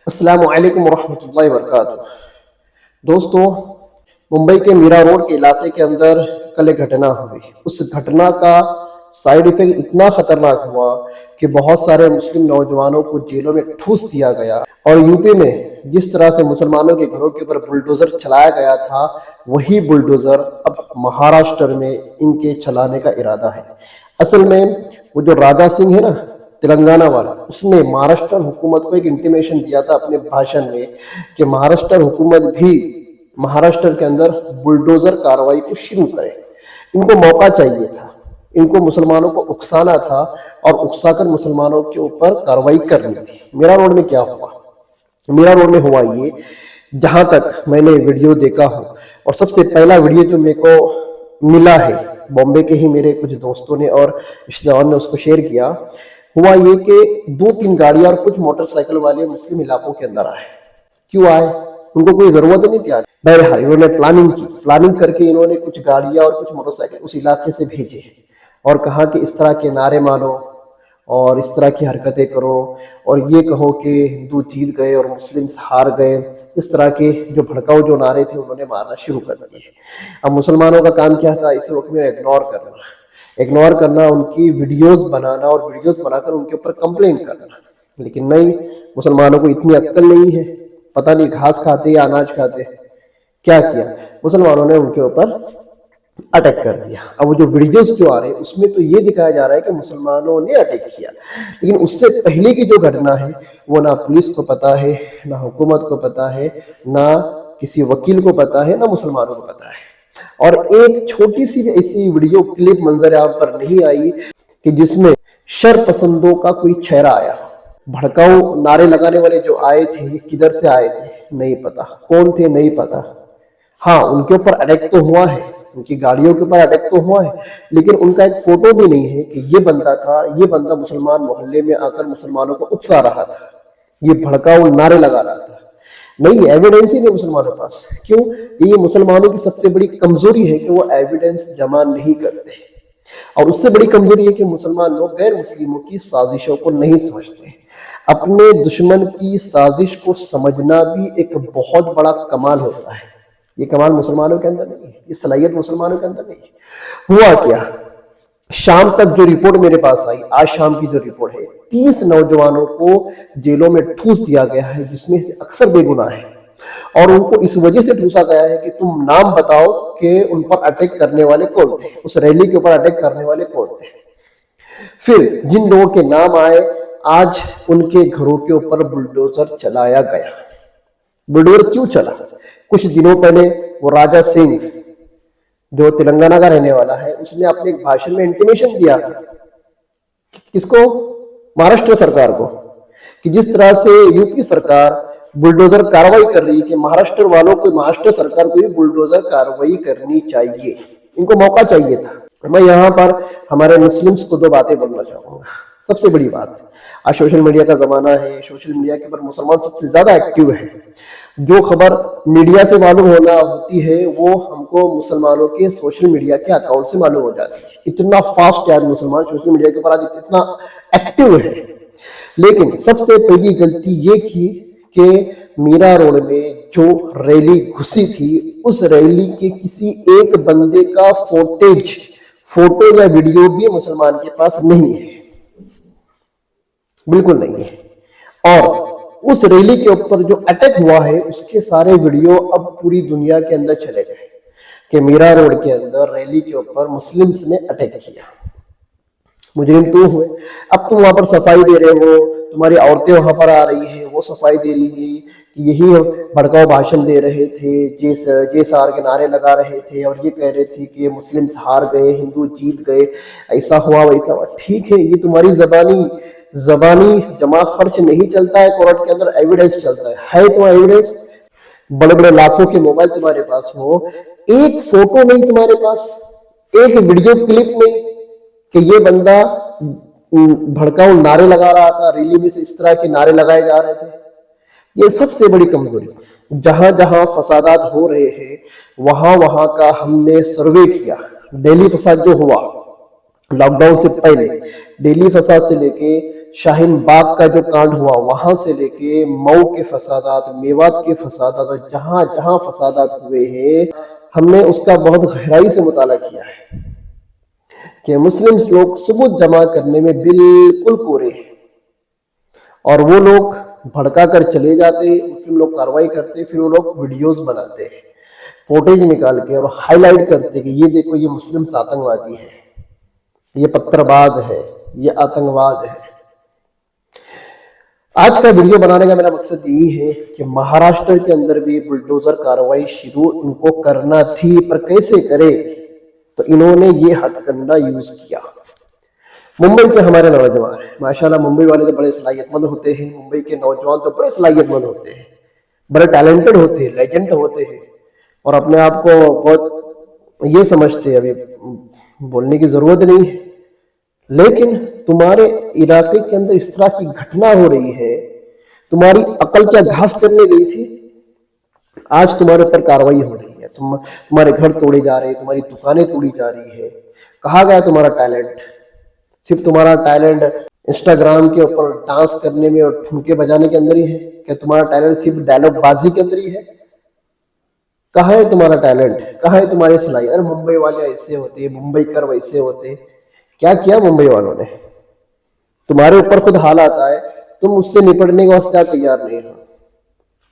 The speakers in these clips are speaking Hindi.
अस्सलामु अलैकुम वरहमतुल्लाहि वबरकातुहू। दोस्तों, मुंबई के मीरा रोड के इलाके के अंदर कल एक घटना हुई। उस घटना का साइड इफेक्ट इतना खतरनाक हुआ कि बहुत सारे मुस्लिम नौजवानों को जेलों में ठूस दिया गया। और यूपी में जिस तरह से मुसलमानों के घरों के ऊपर बुलडोजर चलाया गया था, वही बुलडोजर अब महाराष्ट्र में इनके चलाने का इरादा है। असल में वो जो राजा सिंह है ना, तेलंगाना वाला, उसने महाराष्ट्र हुकूमत को एक इंटीमेशन दिया था अपने भाषण में कि महाराष्ट्र हुकूमत भी महाराष्ट्र के अंदर बुलडोजर कार्रवाई को शुरू करे। इनको मौका चाहिए था, इनको मुसलमानों को उकसाना था और उकसाकर मुसलमानों के ऊपर कार्रवाई करनी थी। मीरा रोड में क्या हुआ? मीरा रोड में हुआ ये, जहां तक मैंने वीडियो देखा हूं, और सबसे पहला वीडियो जो मेरे को मिला है बॉम्बे के ही मेरे कुछ दोस्तों ने और रिश्तेदारों ने उसको शेयर किया, हुआ ये कि 2-3 गाड़ियां और कुछ मोटरसाइकिल वाले मुस्लिम इलाकों के अंदर आए। क्यों आए? उनको कोई जरूरत नहीं थी। बहरहाल इन्होंने प्लानिंग करके इन्होंने कुछ गाड़ियां और कुछ मोटरसाइकिल उस इलाके से भेजे और कहा कि इस तरह के नारे मारो और इस तरह की हरकतें करो और ये कहो कि हिंदू जीत गए और मुस्लिम्स हार गए। इस तरह के जो भड़काऊ जो नारे थे उन्होंने मारना शुरू कर दिए। अब मुसलमानों का काम क्या था? इस वक्त में इग्नोर करना, उनकी वीडियोस बनाना और वीडियोस बनाकर उनके ऊपर कंप्लेन करना। लेकिन नहीं, मुसलमानों को इतनी अक्ल नहीं है, पता नहीं घास खाते या अनाज खाते। क्या किया मुसलमानों ने? उनके ऊपर अटैक कर दिया। अब वो जो वीडियोस जो आ रहे हैं उसमें तो ये दिखाया जा रहा है कि मुसलमानों ने अटैक किया, लेकिन उससे पहले की जो घटना है वो ना पुलिस को पता है, ना हुकूमत को पता है, ना किसी वकील को पता है, ना मुसलमानों को पता है। और एक छोटी सी ऐसी वीडियो क्लिप मंजर यहाँ पर नहीं आई कि जिसमें शर पसंदों का कोई चेहरा आया। भड़काऊ नारे लगाने वाले जो आए थे, ये किधर से आए थे नहीं पता, कौन थे नहीं पता। हाँ, उनके ऊपर अटैक तो हुआ है, उनकी गाड़ियों के ऊपर अटैक तो हुआ है, लेकिन उनका एक फोटो भी नहीं है कि ये बंदा था, ये बंदा मुसलमान मोहल्ले में आकर मुसलमानों को उकसा रहा था, ये भड़काऊ नारे लगा रहा था। नहीं, एविडेंस ही नहीं मुसलमानों के पास। क्यों? ये मुसलमानों की सबसे बड़ी कमजोरी है कि वो एविडेंस जमा नहीं करते, और उससे बड़ी कमजोरी है कि मुसलमान लोग गैर मुस्लिमों की साजिशों को नहीं समझते। अपने दुश्मन की साजिश को समझना भी एक बहुत बड़ा कमाल होता है। ये कमाल मुसलमानों के अंदर नहीं है, ये सलाहियत मुसलमानों के अंदर नहीं है। हुआ क्या? शाम तक जो रिपोर्ट मेरे पास आई, आज शाम की जो रिपोर्ट है, 30 नौजवानों को जेलों में ठूस दिया गया है, जिसमें से अक्सर बेगुनाह है। और उनको इस वजह से ठूसा गया है कि तुम नाम बताओ कि उन पर अटैक करने वाले कौन थे, उस रैली के ऊपर अटैक करने वाले कौन थे। फिर जिन लोगों के नाम आए, आज उनके घरों के ऊपर बुलडोजर चलाया गया। बुलडोजर क्यों चला? कुछ दिनों पहले वो राजा सिंह जो तेलंगाना का रहने वाला है, उसने अपने एक भाषण में इंटीमेशन दिया था। किसको? महाराष्ट्र सरकार को, कि जिस तरह से यूपी सरकार बुलडोजर कार्रवाई कर रही है कि महाराष्ट्र वालों को, महाराष्ट्र सरकार को भी बुलडोजर कार्रवाई करनी चाहिए। इनको मौका चाहिए था। मैं यहाँ पर हमारे मुस्लिम्स को 2 बातें बोलना चाहूंगा। सबसे बड़ी बात, आज सोशल मीडिया का जमाना है, सोशल मीडिया के ऊपर मुसलमान सबसे ज्यादा एक्टिव है। जो खबर मीडिया से मालूम होना होती है वो हमको मुसलमानों के सोशल मीडिया के अकाउंट से मालूम हो जाती है। इतना फास्ट है आज मुसलमान सोशल मीडिया के ऊपर, आज इतना एक्टिव है। लेकिन सबसे पहली गलती ये की कि मीरा रोड में जो रैली घुसी थी, उस रैली के किसी एक बंदे का फोटो या वीडियो भी मुसलमान के पास नहीं है, बिल्कुल नहीं है। और उस रैली के ऊपर जो अटैक हुआ है उसके सारे वीडियो अब पूरी दुनिया के अंदर चले गए कि मीरा रोड के अंदर रैली के ऊपर मुस्लिम्स ने अटैक किया। मुजरिम तुम हुए। अब तुम वहां पर सफाई दे रहे हो, तुम्हारी औरतें वहां पर आ रही है, वो सफाई दे रही है कि यही भड़काऊ भाषण दे रहे थे, जे-सार के नारे लगा रहे थे और ये कह रहे थे कि मुस्लिम्स हार गए, हिंदू जीत गए, ऐसा हुआ वैसा हुआ। ठीक है, ये तुम्हारी जबानी जमा खर्च नहीं चलता है, कोर्ट के अंदर एविडेंस चलता है तो एविडेंस। बड़े बड़े लाखों के मोबाइल तुम्हारे पास हो, एक फोटो नहीं तुम्हारे पास, एक वीडियो क्लिप नहीं कि ये बंदा भड़काऊ नारे लगा रहा था, रैली में से इस तरह के नारे लगाए जा रहे थे। ये सबसे बड़ी कमजोरी। जहां जहां फसादात हो रहे हैं वहां वहां का हमने सर्वे किया। दिल्ली फसाद जो हुआ लॉकडाउन से पहले, दिल्ली फसाद से लेके शाहीन बाग का जो कांड हुआ वहां से लेके मऊ के फसादात, मेवात के फसादात और जहां जहां फसादात हुए हैं, हमने उसका बहुत गहराई से मुताला किया है कि मुस्लिम लोग सबूत जमा करने में बिल्कुल कोरे हैं और वो लोग भड़का कर चले जाते, मुस्लिम लोग कार्रवाई करते, फिर वो लोग वीडियोस बनाते हैं, फोटेज निकाल के और हाईलाइट करते कि ये देखो ये मुस्लिम आतंकवादी है, ये पत्थरबाज है, ये आतंकवाद है। आज का वीडियो बनाने का मेरा मकसद यही है कि महाराष्ट्र के अंदर भी बुलडोजर कार्रवाई शुरू इनको करना थी, पर कैसे करे, तो इन्होंने ये हथकंडा यूज किया। मुंबई के हमारे नौजवान माशाल्लाह, मुंबई वाले तो बड़े सलाहियतमंद होते हैं, मुंबई के नौजवान तो बड़े सलाहियतमंद होते हैं, बड़े टैलेंटेड होते हैं, लेजेंड होते हैं और अपने आप को बहुत ये समझते हैं, अभी बोलने की जरूरत नहीं है। लेकिन तुम्हारे इलाके के अंदर इस तरह की घटना हो रही है, तुम्हारी अकल क्या घास करने गई थी? आज तुम्हारे ऊपर कार्रवाई हो रही है, तुम्हारे घर तोड़े जा रहे हैं, तुम्हारी दुकानें तोड़ी जा रही है। कहा गया तुम्हारा टैलेंट? सिर्फ तुम्हारा टैलेंट इंस्टाग्राम के ऊपर डांस करने में और ठुमके बजाने के अंदर ही है क्या? तुम्हारा टैलेंट सिर्फ डायलॉग बाजी के अंदर ही है? कहाँ है तुम्हारा टैलेंट? कहाँ है तुम्हारे सिलाई? अरे मुंबई वाले ऐसे होते, मुंबई कर वैसे होते। क्या किया मुंबई वालों ने? तुम्हारे ऊपर खुद हाल आता है, तुम उससे निपटने का वास्ते तैयार नहीं हो।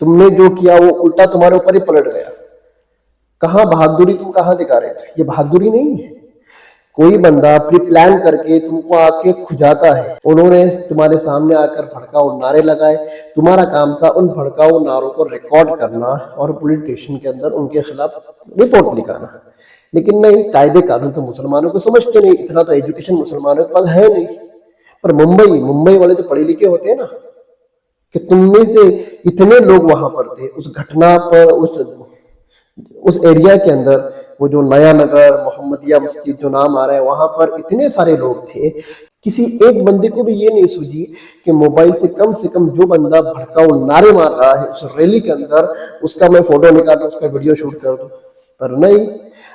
तुमने जो किया वो उल्टा तुम्हारे ऊपर ही पलट गया। कहाँ बहादुरी, तुम कहाँ दिखा रहे थे? ये बहादुरी नहीं है। कोई बंदा प्री प्लान करके तुमको आके खुजाता है। उन्होंने तुम्हारे सामने आकर भड़काऊ नारे लगाए, तुम्हारा काम था उन भड़काऊ नारों को रिकॉर्ड करना और पुलिस स्टेशन के अंदर उनके खिलाफ रिपोर्ट लिखाना। लेकिन नहीं, कायदे कानून तो मुसलमानों को समझते नहीं, इतना तो एजुकेशन मुसलमानों के पास है नहीं। पर मुंबई वाले तो पढ़े लिखे होते हैं ना, कि तुमने से इतने लोग वहां पर थे उस घटना पर, उस एरिया के अंदर, वो जो नया नगर मोहम्मदिया मस्जिद जो नाम आ रहा है, वहां पर इतने सारे लोग थे। किसी एक बंदे को भी ये नहीं सूझी कि मोबाइल से कम जो बंदा भड़काऊ नारे मार रहा है उस रैली के अंदर, उसका मैं फोटो निकाल दूं, उसका वीडियो शूट कर दूं। पर नहीं,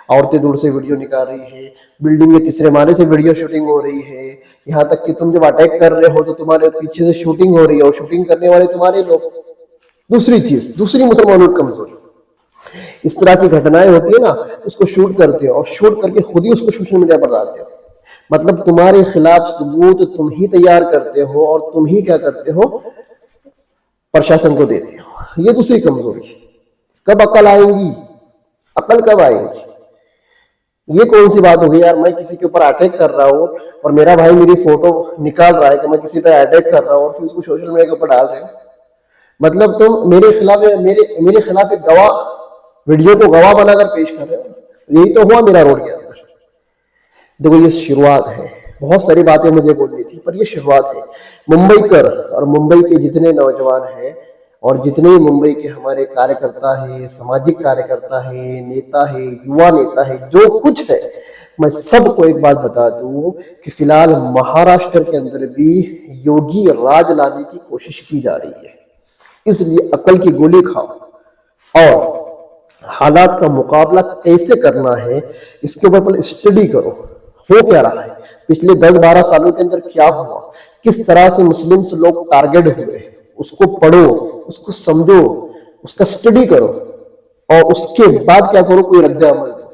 औरतें दूर से वीडियो निकाल रही है, बिल्डिंग के तीसरे माले से वीडियो शूटिंग हो रही है, यहाँ तक कि तुम जब अटैक कर रहे हो तो तुम्हारे पीछे से शूटिंग हो रही है और शूटिंग करने वाले तुम्हारे लोग। दूसरी मुसलमानों की कमजोरी, इस तरह की घटनाएं होती है ना, उसको शूट करते हो और शूट करके खुद ही उसको सोशल मीडिया पर डालते हो। मतलब तुम्हारे खिलाफ सबूत तुम ही तैयार करते हो और तुम ही क्या करते हो, प्रशासन को देते हो। ये दूसरी कमजोरी। कब अकल आएगी? अकल कब आएगी? ये कौन सी बात हो गई यार, मैं किसी के ऊपर अटैक कर रहा हूँ और मेरा भाई मेरी फोटो निकाल रहा है कि मैं किसी पर अटैक कर रहा हूँ और फिर उसको सोशल मीडिया के ऊपर डाल रहे हो। मतलब तुम मेरे खिलाफ एक गवाह, वीडियो को गवाह बनाकर पेश कर रहे हो। यही तो हुआ मीरा रोड के अंदर। देखो ये शुरुआत है, बहुत सारी बातें मुझे बोलनी थी पर ये शुरुआत है। मुंबई कर और मुंबई के जितने नौजवान हैं और जितने मुंबई के हमारे कार्यकर्ता है, सामाजिक कार्यकर्ता है, नेता है, युवा नेता है, जो कुछ है, मैं सबको एक बात बता दूं कि फिलहाल महाराष्ट्र के अंदर भी योगी राज लाने की कोशिश की जा रही है। इसलिए अकल की गोली खाओ और हालात का मुकाबला कैसे करना है इसके ऊपर पहले स्टडी करो। हो क्या रहा है पिछले 10-12 सालों के अंदर, क्या हुआ, किस तरह से मुस्लिम लोग टारगेट हुए, उसको पढ़ो, उसको समझो, उसका स्टडी करो और उसके बाद क्या करो, कोई रद्द अमल दो।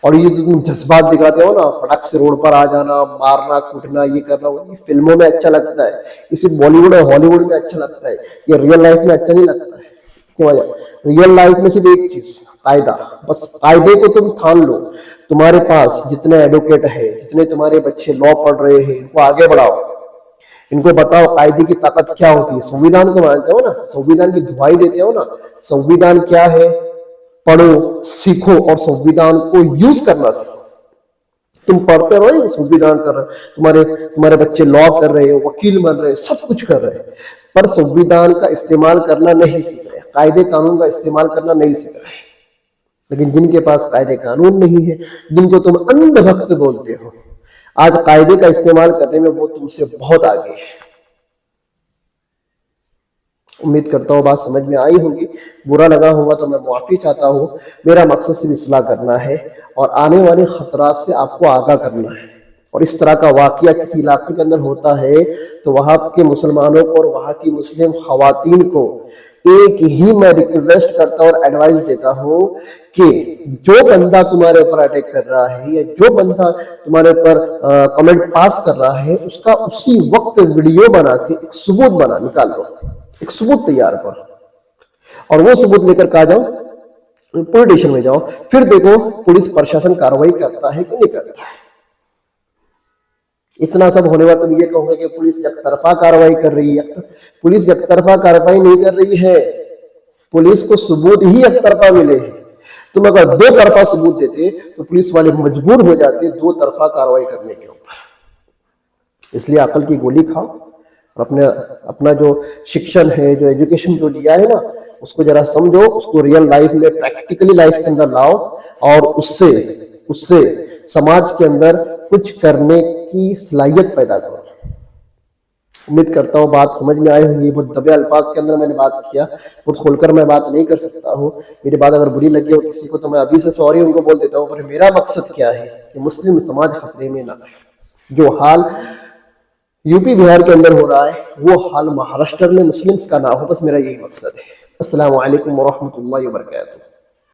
और ये जो तुम जज्बात दिखाते हो ना, फटाक से रोड पर आ जाना, मारना कूटना, ये करना, ये फिल्मों में अच्छा लगता है, इसे बॉलीवुड और हॉलीवुड में अच्छा लगता है, ये रियल लाइफ में अच्छा नहीं लगता है। क्यों? रियल लाइफ में सिर्फ एक चीज, कायदा। बस कायदे को तुम ठान लो। तुम्हारे पास जितने एडवोकेट है, जितने तुम्हारे बच्चे लॉ पढ़ रहे हैं, इनको आगे बढ़ाओ, इनको बताओ कायदे की ताकत क्या होती है। संविधान को मानते हो ना, संविधान की दुहाई देते हो ना, संविधान क्या है पढ़ो, सीखो और संविधान को यूज करना सीखो। तुम पढ़ते रहो, संविधान कर रहे, तुम्हारे बच्चे लॉ कर रहे हो, वकील बन रहे, सब कुछ कर रहे, पर संविधान का इस्तेमाल करना नहीं सीख रहे, कायदे कानून का इस्तेमाल करना नहीं सीख रहे। लेकिन जिनके पास कायदे कानून नहीं है, जिनको तुम अंधभक्त बोलते हो, आज कायदे का इस्तेमाल करने में वो तुमसे बहुत आगे है। उम्मीद करता हूँ बात समझ में आई होगी। बुरा लगा होगा तो मैं माफी चाहता हूँ। मेरा मकसद सिर्फ इस्लाह करना है और आने वाले खतरात से आपको आगाह करना है। और इस तरह का वाकया किसी इलाके के अंदर होता है तो वहां के मुसलमानों को और वहां की मुस्लिम खवातीन को एक ही मैं रिक्वेस्ट करता हूं और एडवाइस देता हूं कि जो बंदा तुम्हारे ऊपर अटैक कर रहा है या जो बंदा तुम्हारे ऊपर कमेंट पास कर रहा है उसका उसी वक्त वीडियो बना के एक सबूत बना निकाल लो, एक सबूत तैयार कर और वो सबूत लेकर कहा जाओ पुलिस स्टेशन में जाओ, फिर देखो पुलिस प्रशासन कार्रवाई करता है कि नहीं करता है। इतना सब होने बाद तुम ये कहोगे कि पुलिस एकतरफा कार्रवाई कर रही है। पुलिस एकतरफा कार्रवाई नहीं कर रही है, पुलिस को सबूत ही एकतरफा मिले हैं। तुम अगर दो तरफा सबूत देते तो पुलिस वाले मजबूर हो जाते दो तरफा कार्रवाई करने के ऊपर। इसलिए अकल की गोली खाओ और अपना जो शिक्षण है, जो एजुकेशन जो लिया है ना, उसको जरा समझो, उसको रियल लाइफ में प्रैक्टिकली लाइफ के अंदर लाओ और उससे समाज के अंदर कुछ करने की सलाहियत पैदा करो। उम्मीद करता हूँ बात समझ में आई होगी। बहुत दबे अल्फाज के अंदर मैंने बात किया, बहुत खोलकर मैं बात नहीं कर सकता हूँ। मेरी बात अगर बुरी लगी हो किसी को तो मैं अभी से सॉरी उनको बोल देता हूँ, पर मेरा मकसद क्या है कि मुस्लिम समाज खतरे में ना आए। जो हाल यूपी बिहार के अंदर हो रहा है वो हाल महाराष्ट्र में मुस्लिम्स का ना हो, बस मेरा यही मकसद है। अस्सलामु अलैकुम वरहमतुल्लाहि वबरकातुहू।